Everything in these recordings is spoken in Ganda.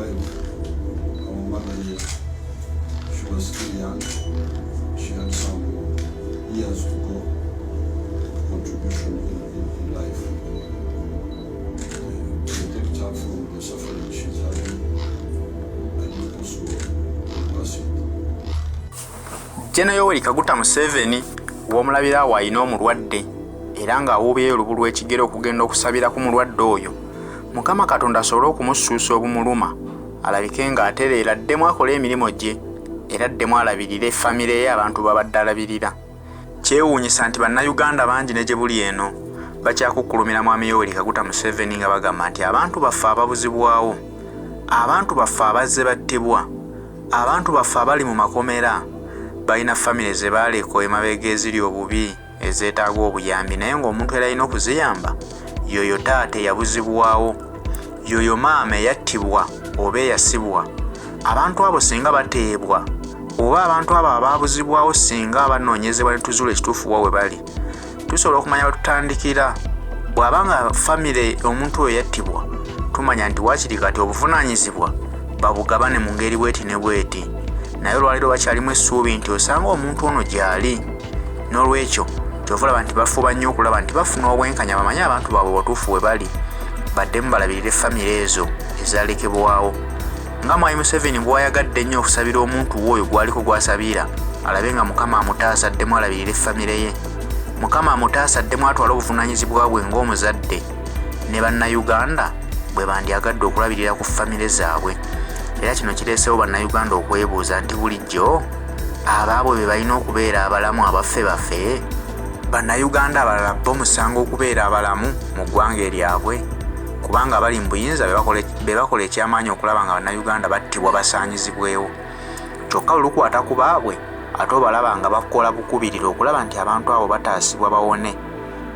our mother here, she was still young. She had some years to go. Contribution in life. Protect her from the suffering she's having and also pass it. General Yoweri Kaguta Museveni w'omulabira wa alina omulwadde era ng'awuubyeyo olubu lw'ekigero okugenda okusabira ku mulwadde oyo. Mukama Katonda asobole okumusuusa obumuluma alabike ng'atereera addemu akola emirimu gye era addemu alabirire famire ye abantu babadde alabirira. Kyewuunyisa nti bannayuganda bangi ne gye buli eno bakyakukkulumira mwami Yoweri Kaguta Museveni nga bagamba nti abantu baffe ababuzibwawo, abantu baffe abazze battibwa, abantu baffe abali mu makomera balina famire ze baaleka emabega eziri obubi ezeetaaga obuyambi, naye ng'omuntu era alina okuziyamba. Yoyo taate yabuzibwawo, yoyo maama eyattibwa oba eyasibwa. Abantu abo singa bateebwa oba abantu abo abaabuzibwawo singa abanoonyezebwa ne tuzuula ekituufu wa we bali, tusobola okumanya batutandikira. Bw'abanga famire omuntu oyo yattibwa, tumanya nti waakiri kati obuvunaanyizibwa babugabane mu ngeri bweti ne bweti. Naye olwaliro bakyalimu essuubi nti osanga omuntu ono gy'ali. N'olwekyo kyova olaba nti bafuba nnyo okulaba nti bafuna obwenkanya bamanye abantu baabwe watuufu we bali, baddemu balabirire famire ezo ezaalekebwawo. Nga Mwami Museveni bw'ayagadde ennyo okusabira omuntu oyo gwaliko gwasabira, alabe nga Mukama amutaasa addemu alabirire famire ye. Mukama amutaasa addemu atwala obuvunaanyizibwa bwe ng'omuzadde ne bannayuganda bwe bandyagadde okulabirira ku famire zaabwe. Era kino kireesewo bannayuganda okwebuuza nti bulijjo abaabwe be balina okubeera abalamu abaffe baffe? Bannayuganda abalala bo musango okubeera abalamu mu ggwanga eryabwe, kubanga abali mu buyinza be bakola ekyamaanyi okulaba nga bannayuganda battibwa basaanyizibwewo. Kyokka olukwata ku baabwe ate obalaba nga bakola bukubirira okulaba nti abantu abo bataasibwa bawone.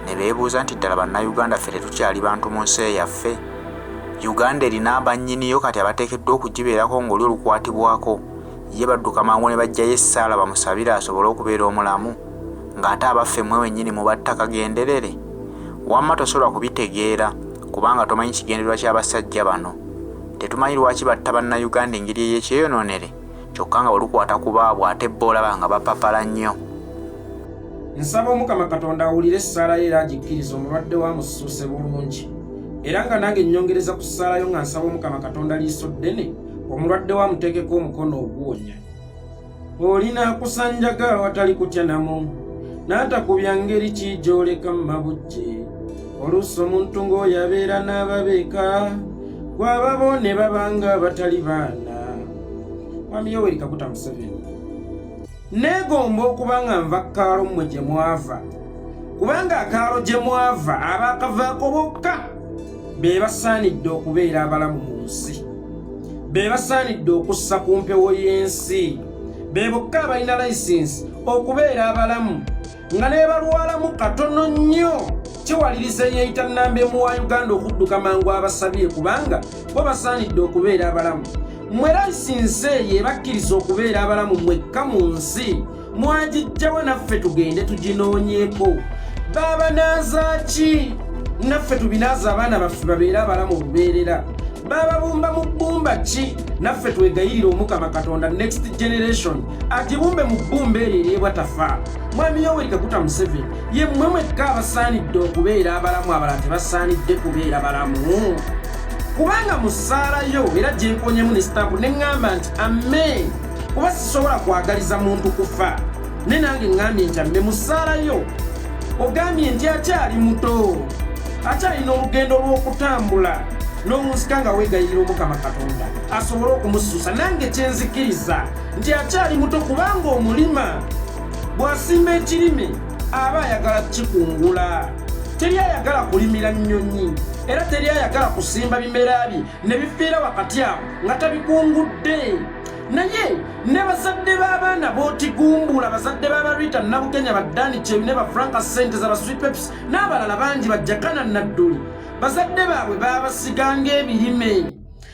Ne beebuuza nti ddala bannayuganda ffe tetukyali bantu mu nsi yaffe? Uganda erina abannyiniyo kati abateekeddwa okugibeerako ng'oli olukwatibwako, ye badduka mangu ne bajjayo essaala bamusabire asobole okubeera omulamu, ng'ate abaffe mmwe wennyini mubatta kagenderere. Wamma tosobola kubitegeera kubanga tomanyi kigendererwa ky'abasajja bano. Tetumanyi lwaki batta bannayuganda engeri ey'ekyeyonoonere, kyokka nga olukwata ku baabwe ate bo olaba nga bapapala nnyo. Nsaba Omukama Katonda awulire essaala ye era agikkirize omulwadde wa musuuse bulungi. Era nga nange nnyongereza ku ssaala yo nga nsaba Omukama Katonda liiso ddene omulwadde wa muteekeko omukono oguwonya. Olina kusanjaga awatali kutya namu, n'atakubya ngeri ki gy'oleka mu mabujje. Oluusi omuntu ng'oyo abeera n'ababeeka, gw'ababo ne babanga batali baana. Mwami Yoweri Kaguta Museveni, neegomba okuba nga nva kaalo mmwe gye mwava, kubanga akaalo gye mwava abaakavaako bokka be basaanidde okubeera abalamu mu nsi, be basaanidde okussa ku mpewo y'ensi, be bokka abalina layisinsi okubeera abalamu, nga ne balwalamu katono nnyo kiwaliriza yeeyita nnambemu wa Uganda okudduka mangu abasabye, kubanga bo basaanidde okubeera abalamu. Mmwe layisinsi eyo ebakkiriza okubeera abalamu mwekka mu nsi, mwagijjawo naffe tugende tuginoonyeeko. Baba naaza ki? Naffe tubinaaza abaana baffe babeere abalamu olubeerera. Baba bumba mu bbumba ki? Naffe twegayirire Omukama Katonda next generation agibumbe mu bbumba eryo eryebwatafa. Mwami Yoweri Kaguta Museveni, ye mmwe mwekka abasaanidde okubeera abalamu, abalala tebasaanidde kubeera balamu. Kubanga mu ssaala yo era gye nkonyemu ne sitampu ne ŋŋamba nti amen, kuba sisobola kwagaliza muntu kufa. Ne nange ŋŋambye nti amen mu ssaala yo ogambye nti akyali muto, akyalina olugendo lw'okutambula, n'omusika nga weegayirira Omukama Katonda asobole okumusuusa. Nange kyenzikiriza nti akyali muto, kubanga omulima bw'asimba ekirime aba ayagala kikungula. Teri ayagala kulimira nnyonyi, era teri ayagala kusimba bimera bye ne bifiira wakati awo nga tabikungudde. Naye ne bazadde b'abaana b'otigumbula, bazadde b'abalwita Nabukenya, Badani Chebi ne Bafranka Sente za Sweet Peps n'abalala bangi, Bajjakana Nadduli, bazadde baabwe baabasiganga ebirime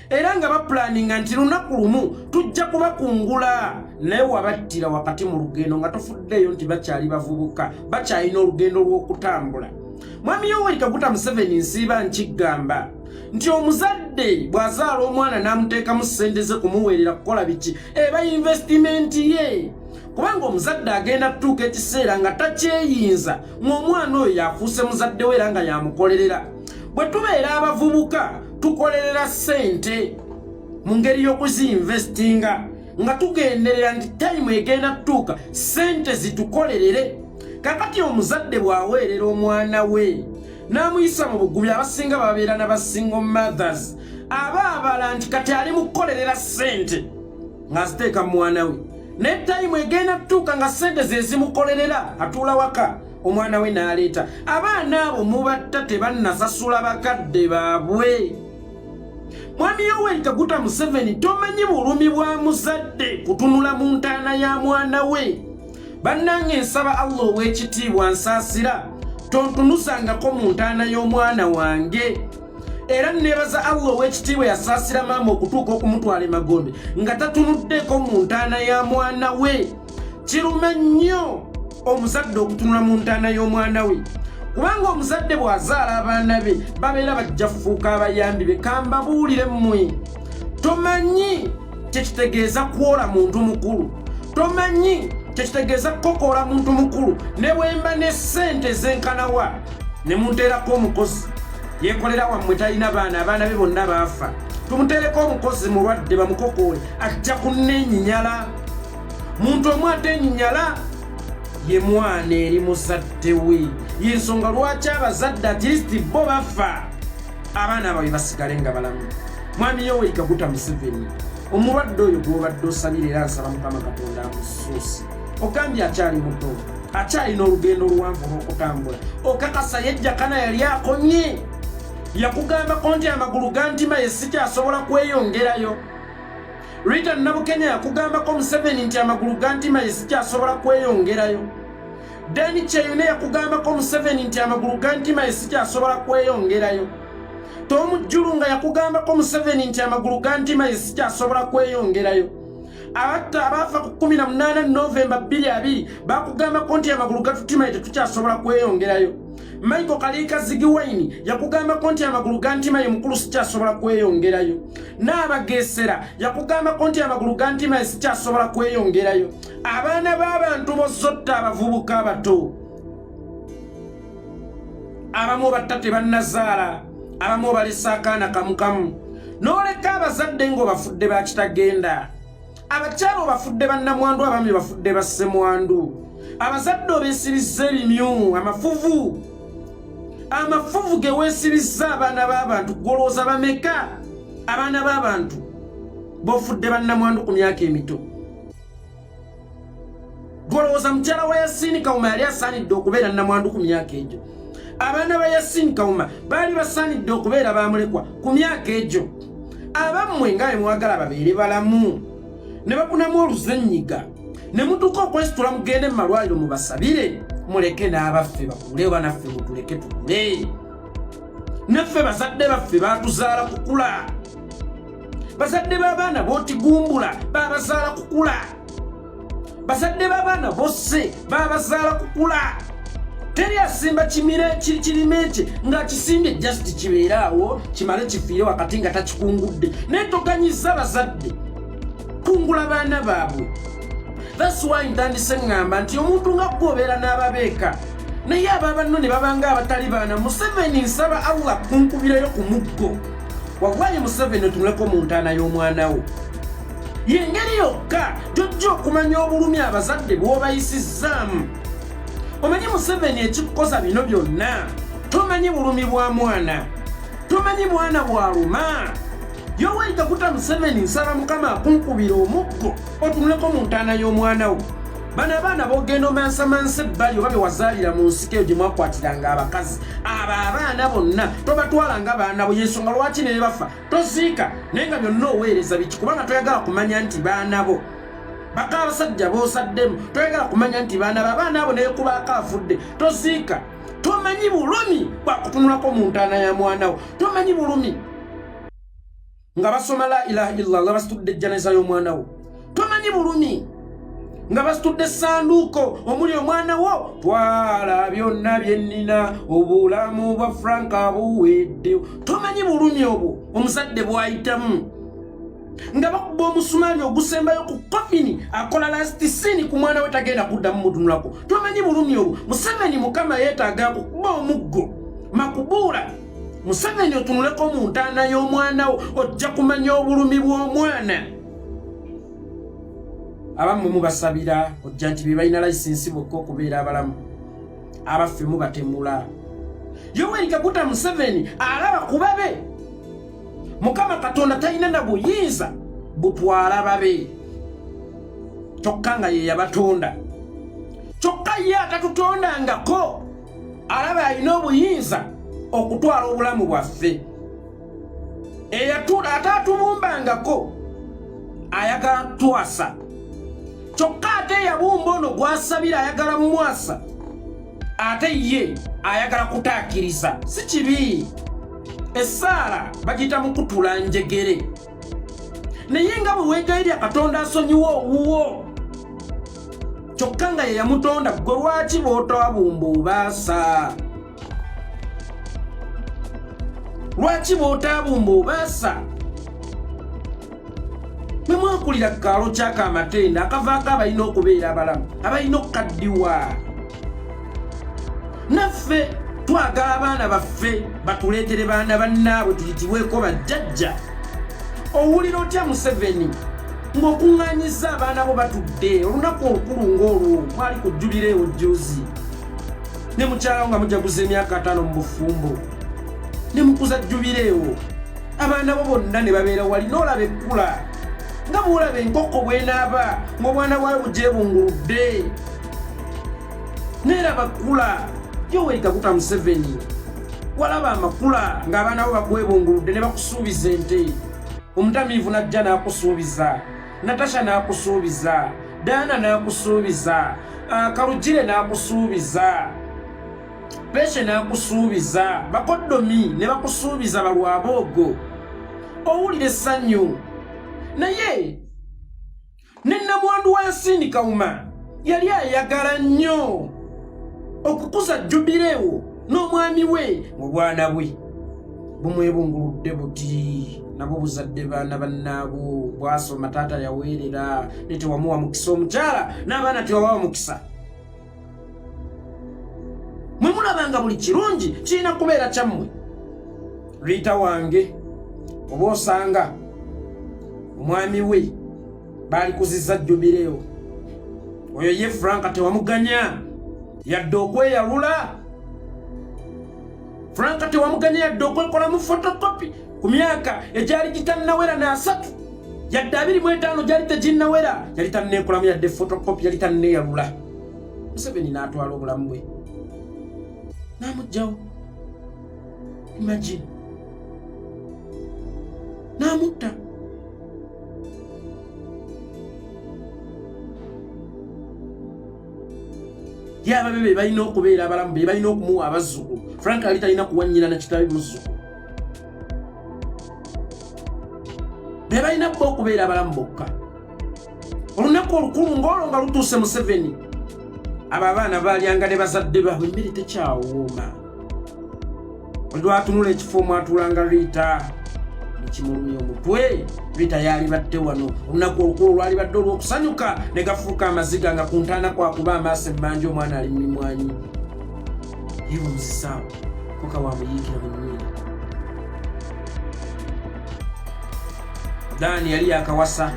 era nga bapulaninga nti lunaku lumu tujja kubakungula. Naye wabattira wakati mu lugendo nga tofuddeyo nti bakyali bavubuka, bakyalina olugendo lw'okutambula. Mwami Yoweri Kaguta Museveni nsiiba nkigamba nti omuzadde bw'azaala omwana n'amuteekamu ssente ze kumuweerera kukola biki eba investimenti ye, kubanga omuzadde agenda tutuuka ekiseera nga takyeyinza ng'omwana oyo yafuuse muzadde we era nga yamukolerera. Bwe tubeera abavubuka tukolerera ssente mu ngeri y'okuzinvestinga nga tugenderera nti time egenda tutuuka ssente zitukolerere. Kakati omuzadde bw'aweerera omwana we n'amuyisa mu bugubi, abasinga babeera na single mothers abala nti kati ali mukukolerera ssente ng'aziteeka mu mwana we, ne time egenda tutuuka nga ssente ze zimukolerera atuula waka omwana we n'aleeta. Abaana abo mubatta tebannasasula bakadde baabwe. Mwami Yoweri Kaguta Museveni tomanyi bulumi bwa muzadde kutunula mu ntaana ya mwana we. Bannange nsaba Allah ow'ekitiibwa nsaasira tontunusangako mu ntaana y'omwana wange. Era nebaza Allah ow'ekitiibwa yasaasira maama okutuuka okumutwala Magombe nga tatunuddeko mu ntaana ya mwana we. Kiruma nnyo omuzadde okutunula mu ntaana y'omwana we, kubanga omuzadde bw'azaala abaana be babeera bajja kufuuka abayambi be. Kambabuulire mmwe, tomanyi kyekitegeeza kwola muntu mukulu, tomanyi kyekitegeeza kukokoola muntu mukulu. Ne bwemba ne ssente zenkanawa ne munteerako omukozi yeekolera wammwe talina baana, abaana be bonna baafa, tumuteereko omukozi mulwadde bamukokoole, ajja kunnenyinyala. Muntu omu atenyinyala ye mwana eri muzadde we. Yensonga lwaki abazadde at least bo bafa abaana abawe basigale nga balamu. Mwami Yoweri Kaguta Museveni, omulwadde oyo gw'obadde osabira era nsaba Mukama Katonda amusuusi. Ogambye akyali muto, akyalina olugendo luwanvu olw'okutambula. Okakasa yejjakana yali akonye, yakugambako nti amagulu gantima ye sikyasobola kweyongerayo. Rita Nabukenya yakugambako Museveni nti amagulu gantima ye sikyasobola kweyongerayo. Dani Cheyune yakugambako Museveni nti amagulu gantima ye sikyasobola kweyongerayo. Tomu Jurunga yakugambako Museveni nti amagulu gantima ye sikyasobola kweyongerayo. Abatta abafa ku 18 Novemba 2020 bakugambako nti amagulu gatutima ye tetukyasobola kweyongerayo. Michael Kalika Ziggy Wine yakugambako nti amagulu gantima ye mukulu sikyasobola kweyongerayo. N'abageesera yakugambako nti amagulu gantima ye sikyasobola kweyongerayo. Abaana b'abantu bozotta abavubuka abato, abamu batta bannazaala, abamu balesa akaana kamukamu, n'oleka abazadde ng'obafudde bakitagenda. Abakyala obafudde bannamwandu, abami bafudde bassemwandu. Abazadde obeesibizza ebimyu, amafuvu ge weesibizza abaana b'abantu golooza bameka? Abaana b'abantu bofudde bannamwandu ku myaka emito. Golooza mukyala wa Yasin Kawuma yali asaanidde okubeera nnamwandu ku myaka egyo. Abaana ba Yasin Kawuma baali basaanidde okubeera bamulekwa ku myaka egyo. Abammwe nga mwagala babeere balamu ne bakunamu oluzenyiga ne mutuuka okwesitula mugende mu malwaliro mubasabire, muleke n'abaffe bakule, banaffe mutuleke tukule. Naffe bazadde baffe baatuzaala kukula, bazadde b'abaana bootigumbula baabazaala kukula, bazadde b'abaana bosse baabazaala kukula. Teri asimba kirime kye ng'akisimbye just kibeeraawo kimale kifiire wakati nga takikungudde. Naye toganyiza bazadde kungula baana baabwe. That's why ntandise ngamba nti omuntu nga gwobeera n'ababeeka naye ababanno ne babanga abatali baana. Museveni nsaba Allah kunkubirayo ku muggo. Wawaayi Museveni otumuleko mu ntaana y'omwana wo. Yengeri yokka gy'ojja okumanya obulumi abazadde bw'obayisizzaamu. Omanyi Museveni ekikukosa bino byonna, tomanyi bulumi bwa mwana, tomanyi mwana bw'aluma. Yoweri Kaguta Museveni nsaba Mukama akunkubira omuggo otumuleko mu ntaana y'omwana wo. Bano abaana b'ogenda omansamansa ebbali oba bewazaalira mu nsiko eyo gye mwakwatiranga abakazi, abo abaana bonna tobatwalanga baana bo. Yensonga lwaki ne bafa toziika naye nga byonna oweereza biki? Kubanga toyagala kumanya nti baana bo baka abasajja b'osaddemu, toyagala kumanya nti baana bo abaana abo neekubaako afudde toziika. Tomanyi bulumi bwakutunulako mu ntaana ya mwana wo, tomanyi bulumi nga basoma la ilaha illallah basitudde ejjanaza y'omwana wo, tomanyi bulumi nga basitudde essanduuko omuli omwana wo, twala byonna bye nnina, obulamu bwa Franka buweddewo. Tomanyi bulumi obwo omuzadde bw'ayitamu nga bakuba omusumaali ogusembayo ku kofini akola lasti sini ku mwana we tagenda kuddamu mutunulako. Tomanyi bulumi obwo. Museveni Mukama yeetaaga kukuba omuggo makubuula. Museveni otunuleko mu ntaana y'omwana wo, ojja kumanya obulumi bw'omwana. Abammwe mubasabira ojja nti be balina layisinsi bokka okubeera abalamu, abaffe mubatemula. Yoweri Kaguta Museveni alaba ku babe. Mukama Katonda talina na buyinza butwala babe, kyokka nga ye yabatonda. Kyokka ye atatutondangako alaba alina obuyinza okutwala obulamu bwaffe. Atatubumbangako ayagala twasa, kyokka ate yabumba ono gwasabira ayagala mumwasa, ate ye ayagala kutaakiriza. Si kibi. Essaala bagiyita mu kutula njegere. Naye nga bwe weegayirya Katonda asonyiwa owuwo, kyokka nga ye yamutonda, gwe lwaki bw'otawabumba obaasa? Lwaki bw'otabumba obaasa? Bwe mwakulira ku kaalo ky'akamatenda akavaako abalina okubeera abalamu, abalina okukaddiwa. Naffe twagala abaana baffe batuleetere baana bannaabwe tuyitibweko bajjajja. Owulira otya Museveni ng'okuŋŋaanyiza abaana bo batudde olunaku olukulu ng'olwo mwali ku Jubilee jjuuzi, ne mukyalawo nga mujaguza emyaka 5 mu bufumbo, ne mukuza Jubilee, abaana bo bonna ne babeera wali n'olaba ekkula nga bw'olaba enkoko bw'enaaba ng'obwana bwayo bugyebunguludde, n'eraba kkula. Yoweri Kaguta Museveni walaba amakula ng'abaana bo bagwebunguludde ne bakusuubiza ente. Omutamiivu najja n'akusuubiza, Natasha n'akusuubiza, Dana n'akusuubiza, Kalugire n'akusuubiza, Peshe n'akusuubiza, Bakoddomi ne bakusuubiza balwaboogo. Owulira essanyu. Naye ne Nnamwandu wa Nsindi Kawuma yali ayagala nnyo okukuza Jubilee n'omwami we mu bwana bwe bumwebunguludde buti, nabo buzadde baana bannaabo. Bwasoma taata yaweerera ne tewamuwa mukisa omukyala, n'abaana tewawa mukisa. Mwe mulabanga buli kirungi kirina kubeera kyammwe. Rita wange oba osanga omwami we baali kuzizza Jubilee, oyo ye Franka tewamuganya yadde okweyalula. Franka tewamuganya yadde okwekolamu fotokopi ku myaka egyali gitannawera n'asatu, yadde 25 gyali teginnawera, yali tanneekolamu yadde fotokopi, yali tanneeyalula. Museveni n'atwala obulamu bwe n'amugjawo. Imagine, n'amutta. Yaba bebe balina okubeera abalamu, be balina okumuwa abazzukulu. Franka yali talina kuwanyira na kitabe muzzukulu, be balina bo okubeera abalamu bokka. Olunaku olukulu ng'olwo nga lutuuse Museveni, abo abaana baalyanga ne bazadde baabwe, emmere tekyawooma. Olwatunula ekifo omwatulanga Rita nekimulumya omutwe. Rita yali badde wano olunaku olukulu lwali badde olw'okusanyuka ne gafuuka amaziga nga ku ntaana kwakuba amaaso emmanja omwana ali mimwanyi. Yewe omuzisaawo koka wamuyiikira mu nnyini. Dani yali yakawasa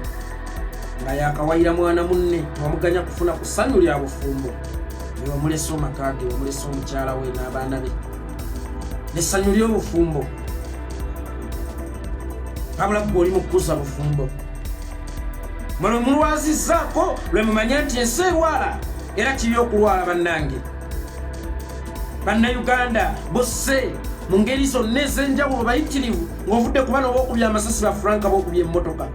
nga yakawayira mwana munne, tewamuganya kufuna ku ssanyu lya bufumbo. Ne wamulesa omakaage, wamulesa omukyala we n'abaana be n'essanyu ly'obufumbo. Habula gwe mu kukuza bufumbo. Mwe mulwazizzaako lwe mumanya nti ensi erwala, era kibi okulwala bannange. Bannayuganda bosse mu ngeri zonna ez'enjawulo bayitirivu ng'ovudde ku bano bookubya amasasi ba Franka bookubya emmotoka.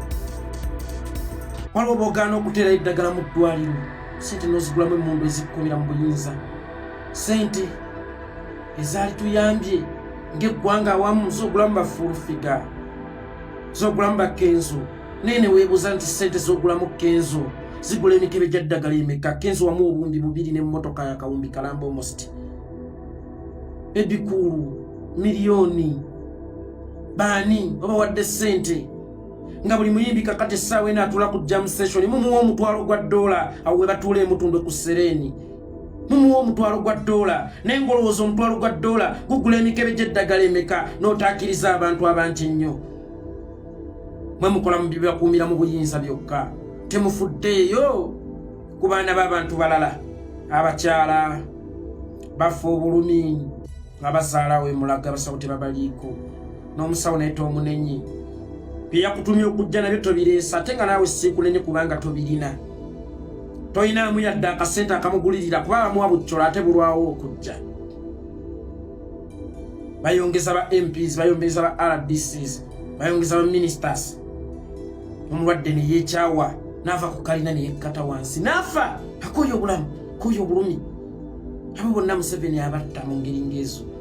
Waliwo boogaana okuteerayo eddagala mu ddwaliro, sente n'ozigulamu emmundu ezikkumira mu buyinza, sente ezaali tuyambye ng'eggwanga awamu z'ogulamu bafuulufiga, z'ogulamu bakenzo. Nene weebuuza nti sente z'ogulamu kenzo zigula emikebe gy'eddagala emeka kenzo wamu obuwumbi 2 n'emmotoka ya kawumbi kalamba almost ebikulu miliyoni bani oba wadde sente nga buli muyimbi kakati essaawa ena atula ku jam session mumuwa $1,000 awo we batuula emutundwe ku sereni mumuwa $1,000 n'engolowooza $1,000 gugula emikebe gy'eddagala emeka n'otaakiriza abantu abangi ennyo mwe mukola mu byebakuumira mu buyinza byokka temufuddeeyo ku baana b'abantu balala abakyala bafa obulumi nga bazaalawo emulaga abasawo tebabaliiko n'omusawo naye tomunenyi bye yakutumya okujja nabyo tobireesa ate nga naawe siikunenye kubanga tobirina toyinaamu yadde akasente akamugulirira kuba bamuwa buccola ate bulwawo okujja bayongeza ba MPs bayongeza ba RDCs bayongeza ba ministers omulwadde ne yeekyawa n'ava ku kalina ne yekkata wansi n'afa akooye obulamu akooye obulumi abo bonna Museveni abatta mu ngeri ng'ezo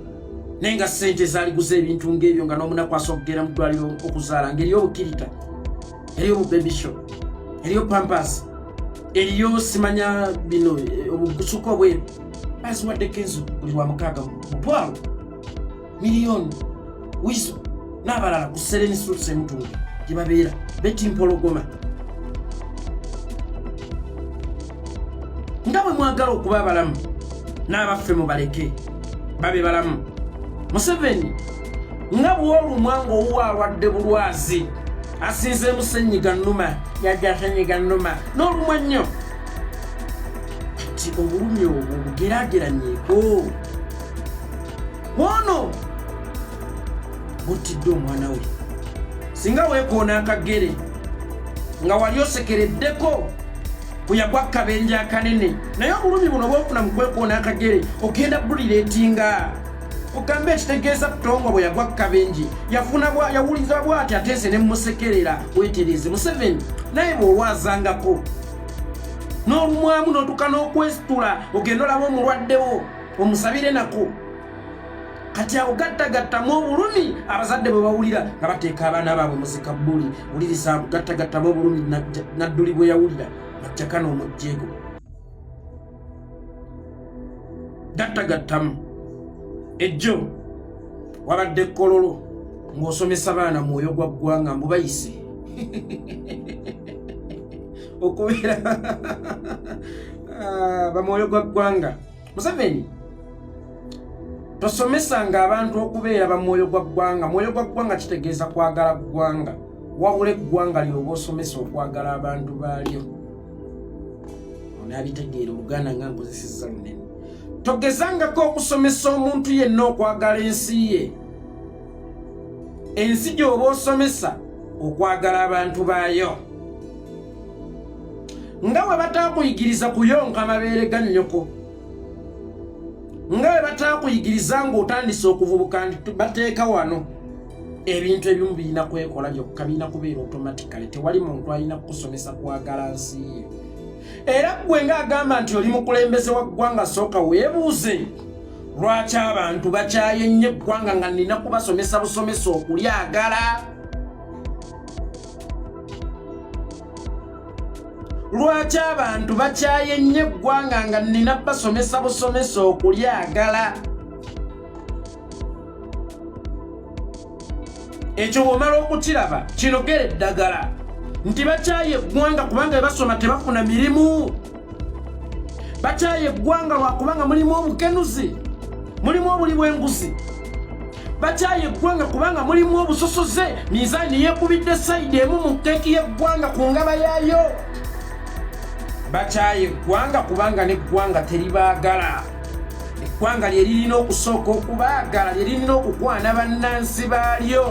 naye nga ssente zaaliguza ebintu ng'ebyo nga n'omunaku asoggera mu ddwaliro okuzaala ng'eriyo obukirita eriyo obubebisho eriyo pampas eriyo simanya bino obusuka obweru baziwaddeko enzu buli lwa 6 $1,000 miliyoni wiso n'abalala ku sereni suits emutundu gye babeera betimpologoma nga bwe mwagala okuba abalamu n'abaffe mubaleke babe balamu Museveni nga bw'olumwa ng'owuwa alwadde bulwazi asinzeemu ssenyiga nnuma yajja ssenyiga nnuma n'olumwa nnyo kati obulumi obwo bugeraageranyeeko ono buttidde omwana we singa weekoona akagere nga wali osekereddeko kuyagwa akabenje akanene naye obulumi buno bwofuna mu kwekoona akagere ogenda bulireetinga ogambe ekitegeeza kutongo bwe yagwa akabenje yawuliza bw'ati ateese ne mumusekerera weetereze Museveni naye bw'olwazangako n'olumwamu n'otuka n'okwesitula ogenda olaba omulwaddewo omusabire nako kati awo gattagattamu obulumi abazadde bwe bawulira nga bateeka abaana baabwe muzika bbuli wuliriza gattagattamu obulumi nadduli bwe yawulira bajjaka n'omujjeego gattagattamu ejjo wabadde kololo ng'osomesa baana mwoyo gwa ggwanga mbubayise okubeera bamwoyo gwa ggwanga Museveni tosomesanga abantu okubeera bamwoyo gwa ggwanga mwoyo gwa ggwanga kitegeeza kwagala ggwanga wabula eggwanga lyoba osomesa okwagala abantu baalyo onabitegeera oluganda nga nkozesezza lunene togezangako okusomesa omuntu yenna okwagala ensi ye ensi gy'oba osomesa okwagala abantu baayo nga bwe bataakuyigiriza kuyonka amabeere ga nnyoko nga bwe bataakuyigiriza ng'otandise okuvubuka nti bateeka wano ebintu ebimu birina kwekola byokka birina kubeera automatically tewali muntu alina kukusomesa kwagala nsi ye era gwe ng'agamba nti oli mukulembeze wa ggwanga sooka weebuuze lwaki abantu bakyaye nnyo eggwanga nga nina kubasomesa busomesa okulyagala lwaki abantu bakyaye nnyo eggwanga nga nina basomesa busomesa okulyagala ekyo bw'omala okukiraba kinogera eddagala nti bakyaye eggwanga kubanga ebasoma tebafuna mirimu bakyaye eggwanga lwakubanga mulimu obukenuzi mulimu obuli bw'enguzi bakyaye eggwanga kubanga mulimu obusosoze mizaani yeekubidde sayidi emu mu keeki y'eggwanga ku ngaba yaayo bakyaye eggwanga kubanga n'eggwanga teribaagala eggwanga lye lirina okusooka okubaagala lye lirina okukwana bannansi baalyo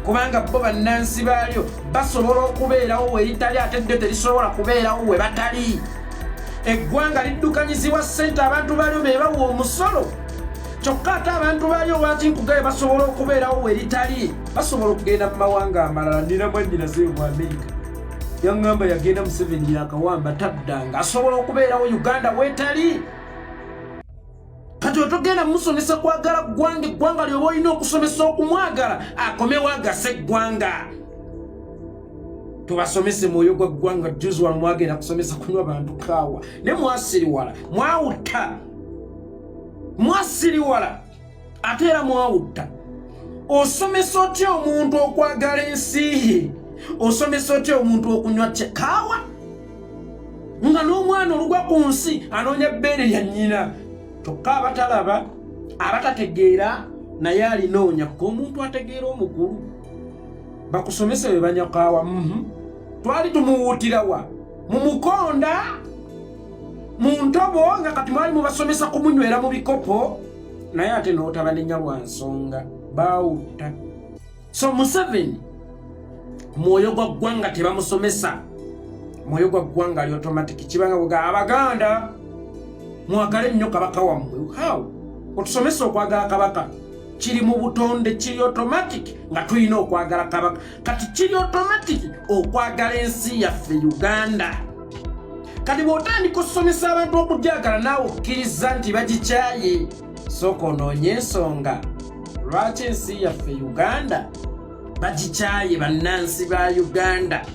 kubanga bo bannansi baalyo basobola okubeerawo we litali ate ddyo terisobola kubeerawo we batali eggwanga liddukanyizibwa ssente abantu baalyo be bawa omusolo kyokka ate abantu baalyo lwaki nkugaye basobola okubeerawo we litali basobola okugenda mu mawanga amalala nina mwannyinaze mu Amerika yaŋŋamba yagenda Museveni yakawamba taddanga asobola okubeerawo Uganda weetali kati otogenda musomesa kwagala ggwanga eggwanga lyoba olina okusomesa okumwagala akomewo agase eggwanga tubasomese mwoyo gwa ggwanga. Juzi wano mwagenda kusomesa kunywa bantu kaawa ne mwasiriwala mwawutta mwasiriwala ate era mwawutta. Osomesa otya omuntu okwagala ensi ye? Osomesa otya omuntu okunywa kaawa nga n'omwana olugwa ku nsi anoonya bbeere lya nnyina? Kyokka abatalaba abatategeera naye alinoonya ko omuntu ategeera omukulu. Bakusomese bwe banywa kaawa. Twali tumuwuutirawa mu mukonda mu ntobo nga kati mwali mubasomesa kumunywera mu bikopo naye ate n'otabanenya lwa nsonga baawutta. So Museveni mwoyo gwa ggwanga tebamusomesa. Mwoyo gwa ggwanga ali automatic. Kibanga buga Abaganda mwagale nnyo kabaka wammwe. How? Otusomesa okwagala kabaka kiri mu butonde, kiri automatic nga tulina okwagala kabaka. Kati kiri automatic okwagala ensi yaffe Uganda. Kati bw'otandika okusomesa abantu okugyagala naawe okkiriza nti bagikyaye, sooka onoonye ensonga lwaki ensi yaffe Uganda bagikyaye bannansi ba Uganda.